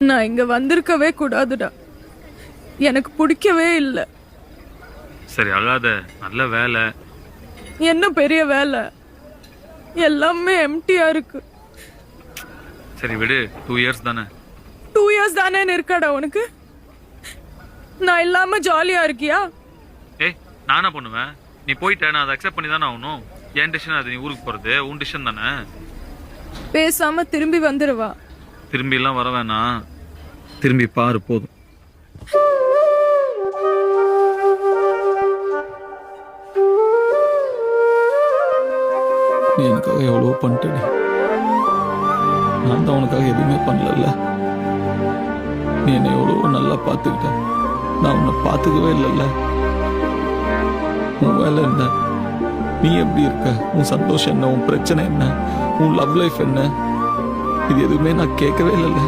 நான் இங்க வந்திருக்கவே கூடாதுடா. எனக்கு பிடிக்கவே இல்லை. சரி அழாத, நல்ல வேலை. என்ன பெரிய வேலை? எல்லாமே எம்டியா இருக்கு. சரி விடு, 2 years தானே. 2 years தானே இருக்காடா உனக்கு? நான் இல்லாம ஜாலியா இருக்கியா? ஏய் நான் என்ன பண்ணுவேன்? நீ போயிட்ட, நான் அதை அக்செப்ட் பண்ணி தானே ஆகணும். என் டிசிஷன் அது, நீ ஊருக்கு போறது உன் டிசிஷன் தானே. பேசாம திரும்பி வந்துடுவா. திரும்பி எல்லாம் வர வேணாம், திரும்பி பாரு போதும். நீ எனக்காக எவ்வளவோ பண்ணிட்டேன். நான் தான் உனக்காக எதுவுமே பண்ணல. நீ என்னை எவ்வளவோ நல்லா பார்த்துக்கிட்ட, நான் உன்னை பார்த்துக்கவே இல்லைல்ல. உன் வேலை என்ன? நீ எப்படி இருக்க? உன் சந்தோஷம் என்ன? உன் பிரச்சனை என்ன? உன் லவ் லைஃப் என்ன? இது எதுவுமே நான் கேட்கவே இல்லைல்ல.